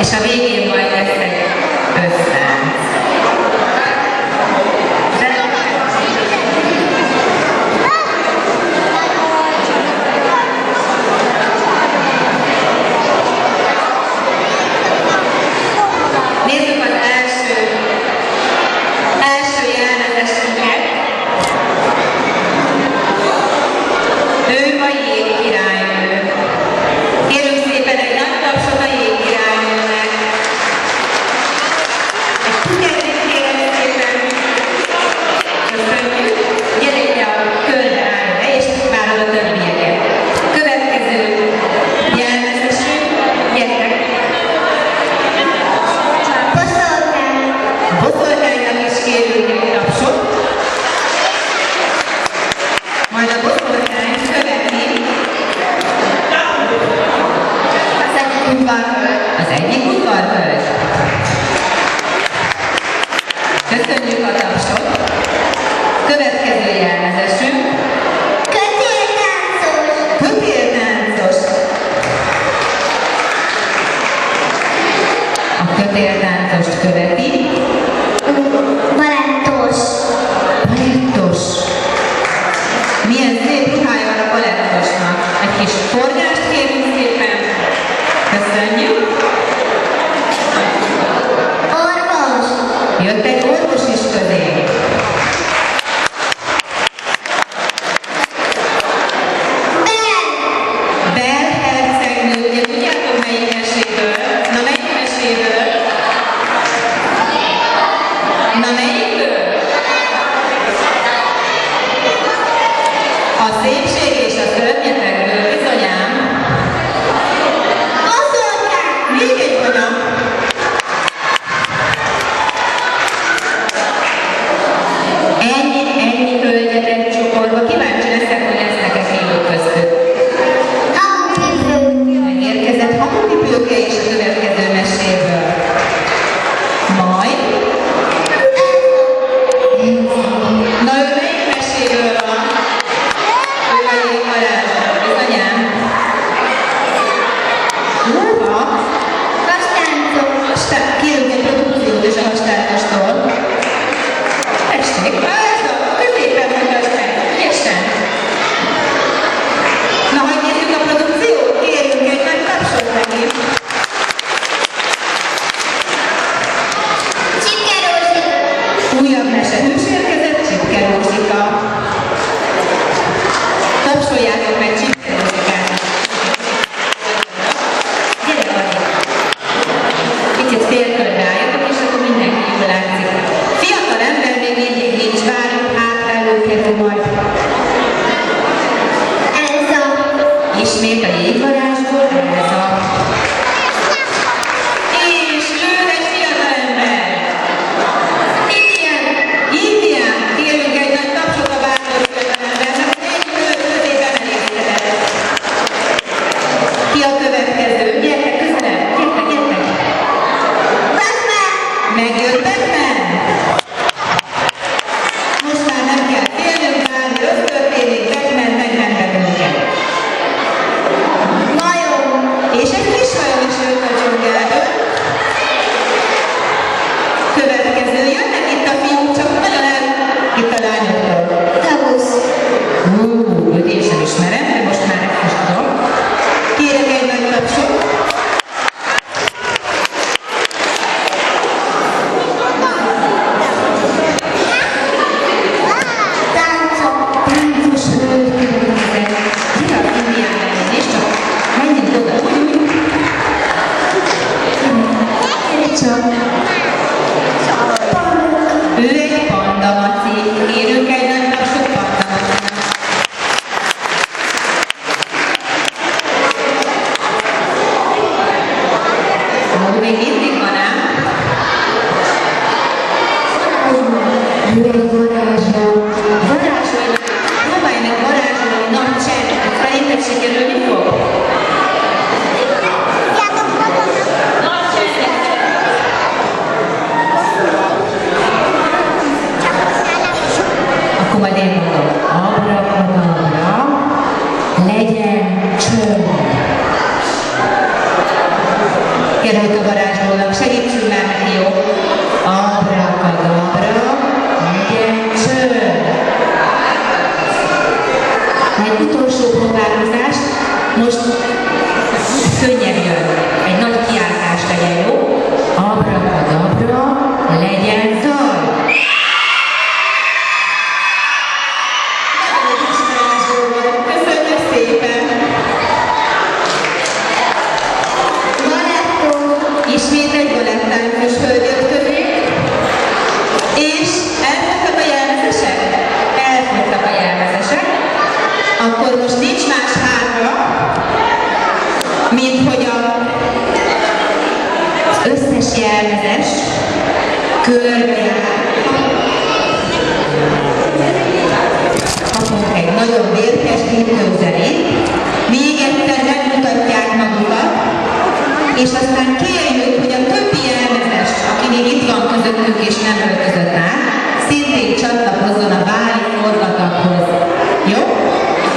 és a végén majd lesz egy össztánc. Nézzük az első jelenetesünket. Ő a jégkirálynő. Kérünk szépen egy nagy tapsot a jégkirálynőnek. Egy kuketét kérem szépen. Köszönjük. Gyerek le a körbe állj le, és várod a többieket. Következő jelentesünk. Gyertek. Boszorkánynak is kérünk egy tapsot. Majd a boszorkány követi az egyik udvarhölgy. Köszönjük a tapsot. Következő jelmezesünk. Kötéltáncos. Kötéltáncos. A kötéltáncost követi. Balettos. Balettos. Milyen szép ruhája van a balettosnak. Egy kis forgást kérünk szépen. Köszönjük. Orvos. Jött egy orvos is közé. Bell hercegnő. Ugye tudjátok melyik meséből? Na melyik meséből? Na melyikből? A szépség és a szörnyetekből, bizonyám. Boszorkány! Még egy olyan. Ennyi hölgyet csoportba. Kíváncsi leszek, hogy lesznek-e fiúk köztük. Megérkezett hamupipőke is a következő meséből. Majd. Na ő melyik meséből van? Ő a jégvarázslat, bizonyám. Hova? Hastáncos. Kérünk egy produkciót is a hastáncostól. Tessék, ez a középen vagy hastány. Ügyesen. Na, hogy nézzük a produkciót? Kérjünk egy nagy tapsot neki. Csipke Rózsika. Újabb mesehős érkezett, Csipke Rózsika. Tapsoljátok meg Csipke Rózsikát. Gyere, Adi! Kicsit félkörbe álljatok, és akkor mindenki jól látszik. Fiatal ember még mindig nincs, várjuk hátra előkerül majd. Elsa! Ismét a jégvarázsból Elsa. És jön egy fiatal ember! Indián! Kérünk egy nagy tapsot a bátor fiatal embernek, hogy egy hölgy közébe merészkedett. Ki a következő? Gyertek közelebb! Gyertek! Batman! Megjött Batman! Most már nem kell félnünk, bármi rossz történik, Batman megment bennünket. Majom! És egy kis majom is jött a dzsungelből. Következő jönnek itt a fiúk, csak nagyon itt a lányoktól. Tavusz! Őt én sem ismerem, de most már ezt is tudom. Kérek egy nagy tapsot. Táncos hölgy következett. Gyere az Indián ellen, és csak menjünk oda. Gyere csak. Ő egy panda maci. Kérünk egy nagy tapsot panda macinak. Még mindig van ám. Ő egy varázsló. Varázsolj! Próbálj meg varázsolni nagy csendet. Szerinted sikerülni fog? Nagy csendet! Akkor majd én mondom. Abrakadabra, legyen csönd. Sikerült a varázslónak, segítsünk már neki, jó? Abrakadabra, legyen csönd. Egy utolsó próbálkozás, most könnyen jön, egy nagy kiáltás legyen, jó? Abrakadabra, legyen zaj. Nagyon ügyes varázsló volt, köszönjük szépen! Ismét egy balettáncos hölgy jött közénk, és elfogytak a jelmezesek? Elfogytak a jelmezesek. Akkor most nincs más hátra, mint hogy az összes jelmezes körbejár. Kapunk egy nagyon vérkes hívőzenét, még egyszer megmutatják magukat, és aztán kérjük, hogy a többi jelmezes, aki még itt van közöttünk és nem öltözött át, szintén csatlakozzon a báli forgataghoz. Jó?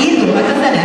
Indulhat a zene?